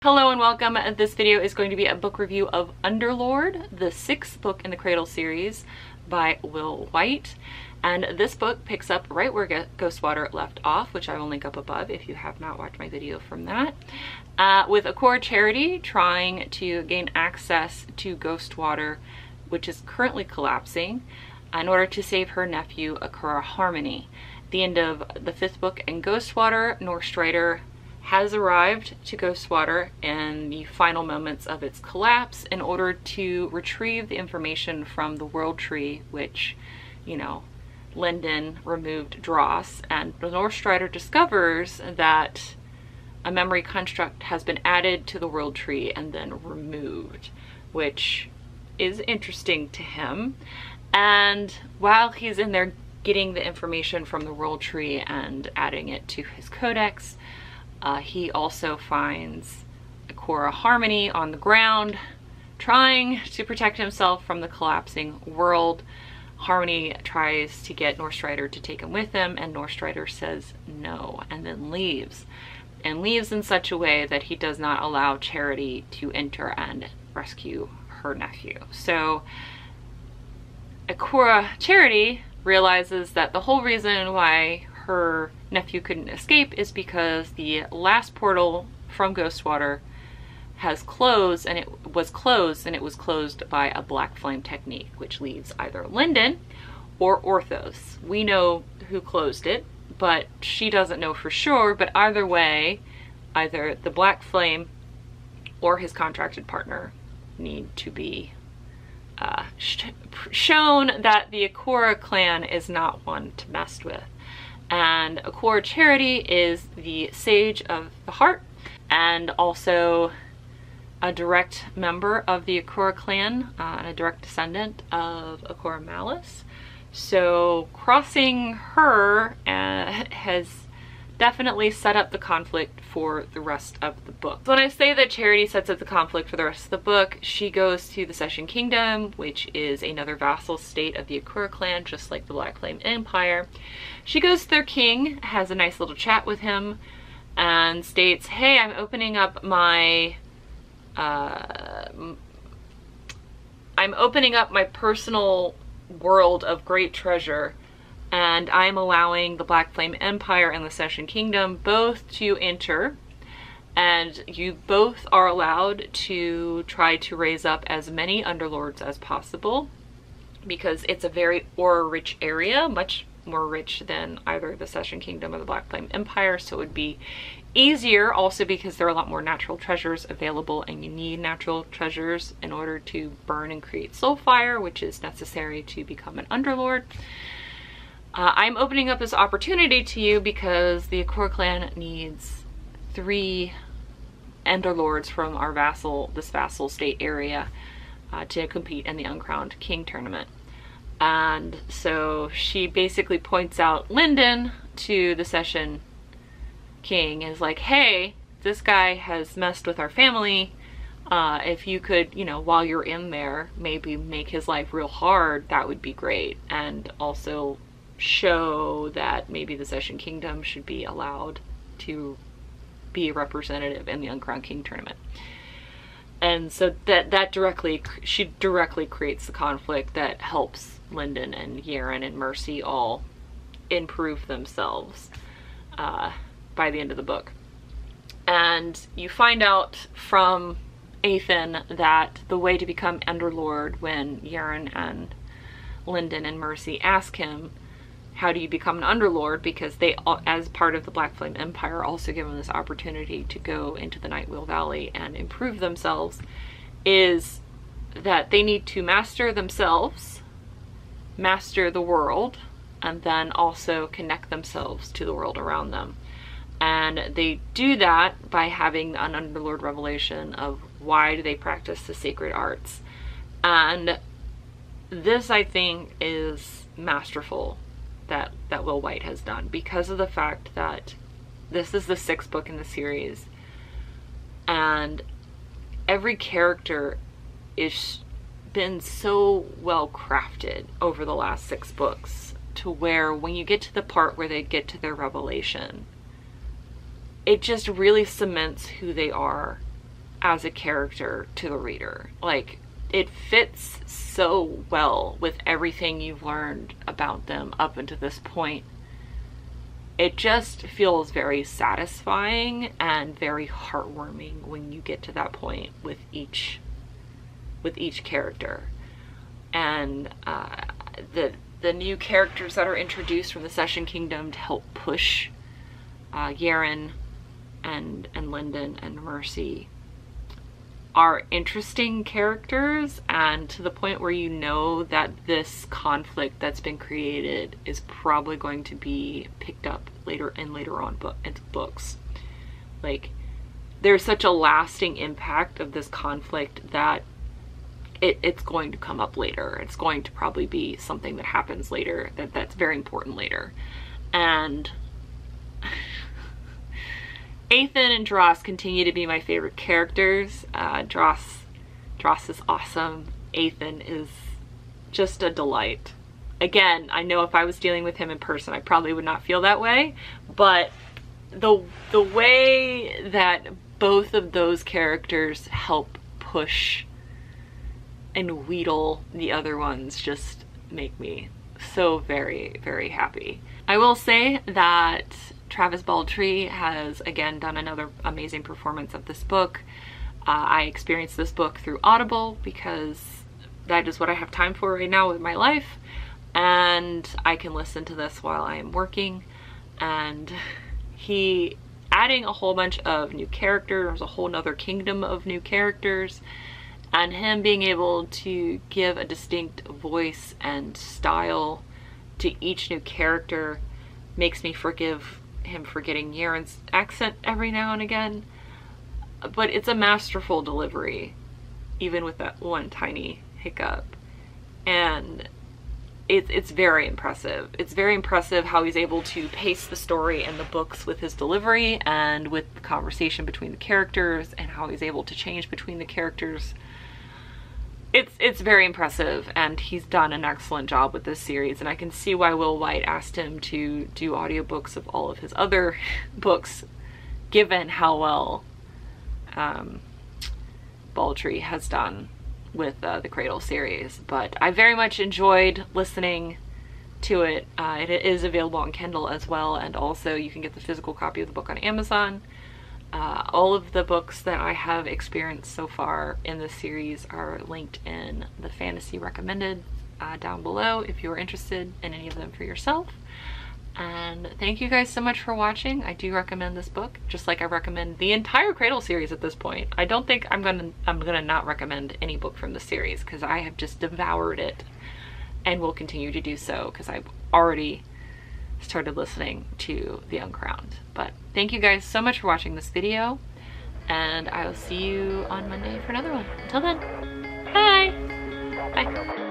Hello and welcome. This video is going to be a book review of Underlord, the 6th book in the Cradle series by Wight. And this book picks up right where Ghostwater left off, which I will link up above if you have not watched my video from that. With Akora Charity trying to gain access to Ghostwater, which is currently collapsing, in order to save her nephew, Akora Harmony. At the end of the 5th book in Ghostwater, Northstrider has arrived to Ghostwater in the final moments of its collapse in order to retrieve the information from the World Tree, which, you know, Linden removed Dross, and the Northstrider discovers that a memory construct has been added to the World Tree and then removed, which is interesting to him. And while he's in there getting the information from the World Tree and adding it to his codex, he also finds Akora Harmony on the ground, trying to protect himself from the collapsing world. Harmony tries to get Northstrider to take him with him, and Northstrider says no, and then leaves. And leaves in such a way that he does not allow Charity to enter and rescue her nephew. So Akora Charity realizes that the whole reason why her nephew couldn't escape is because the last portal from Ghostwater has closed, and it was closed by a black flame technique, which leaves either Linden or Orthos. We know who closed it, but she doesn't know for sure. But either way, either the black flame or his contracted partner need to be shown that the Akora clan is not one to mess with. And Akora Charity is the Sage of the Heart and also a direct member of the Akora clan, and a direct descendant of Akora Malice. So crossing her has definitely set up the conflict for the rest of the book. So when I say that Charity sets up the conflict for the rest of the book, she goes to the Session Kingdom, which is another vassal state of the Akora clan, just like the Black Flame Empire. She goes to their king, has a nice little chat with him, and states, hey, I'm opening up my personal world of great treasure, and I'm allowing the Black Flame Empire and the Session Kingdom both to enter, and you both are allowed to try to raise up as many Underlords as possible, because it's a very aura-rich area, much more rich than either the Session Kingdom or the Black Flame Empire, so it would be easier, also because there are a lot more natural treasures available, and you need natural treasures in order to burn and create soul fire, which is necessary to become an Underlord. I'm opening up this opportunity to you because the Akora clan needs 3 Underlords from our this vassal state area to compete in the Uncrowned King tournament. And so she basically points out Linden to the Session King and is like, hey, this guy has messed with our family. If you could, you know, while you're in there, maybe make his life real hard, that would be great. And also show that maybe the Session Kingdom should be allowed to be a representative in the Uncrowned King tournament. And so she directly creates the conflict that helps Linden and Yaren and Mercy all improve themselves by the end of the book. And you find out from Ethan that the way to become Underlord, when Yaren and Linden and Mercy ask him, how do you become an Underlord, because they, as part of the Black Flame Empire, are also given this opportunity to go into the Nightwheel Valley and improve themselves, is that they need to master themselves, master the world, and then also connect themselves to the world around them. And they do that by having an Underlord revelation of why do they practice the sacred arts. And this, I think, is masterful that Wight has done, because of the fact that this is the 6th book in the series, and every character is been so well crafted over the last 6 books, to where when you get to the part where they get to their revelation, it just really cements who they are as a character to the reader. Like, it fits so well with everything you've learned about them up until this point. It just feels very satisfying and very heartwarming when you get to that point with each character. And the new characters that are introduced from the Session Kingdom to help push Yaren and Lyndon and Mercy are interesting characters, and to the point where you know that this conflict that's been created is probably going to be picked up later on into books. Like, there's such a lasting impact of this conflict that it's going to come up later. It's going to probably be something that happens later that's very important later. And Athan and Dross continue to be my favorite characters. Dross is awesome. Athan is just a delight. Again, I know if I was dealing with him in person, I probably would not feel that way, but the way that both of those characters help push and wheedle the other ones just make me so very, very happy. I will say that Travis Baldree has again done another amazing performance of this book. I experienced this book through Audible because that is what I have time for right now with my life, and I can listen to this while I am working. And he adding a whole bunch of new characters, a whole nother kingdom of new characters, and him being able to give a distinct voice and style to each new character makes me forgive him for getting Yaren's accent every now and again. But it's a masterful delivery, even with that one tiny hiccup. And it's very impressive. It's very impressive how he's able to pace the story and the books with his delivery and with the conversation between the characters, and how he's able to change between the characters. It's very impressive, and he's done an excellent job with this series, and I can see why Will Wight asked him to do audiobooks of all of his other books, given how well Baldree has done with the Cradle series. But I very much enjoyed listening to it. It is available on Kindle as well, and also you can get the physical copy of the book on Amazon. All of the books that I have experienced so far in this series are linked in the fantasy recommended down below if you're interested in any of them for yourself. And thank you guys so much for watching. I do recommend this book, just like I recommend the entire Cradle series at this point. I don't think I'm gonna not recommend any book from the series, because I have just devoured it and will continue to do so, because I've already started listening to The Uncrowned. But thank you guys so much for watching this video, and I will see you on Monday for another one. Until then, bye! Bye.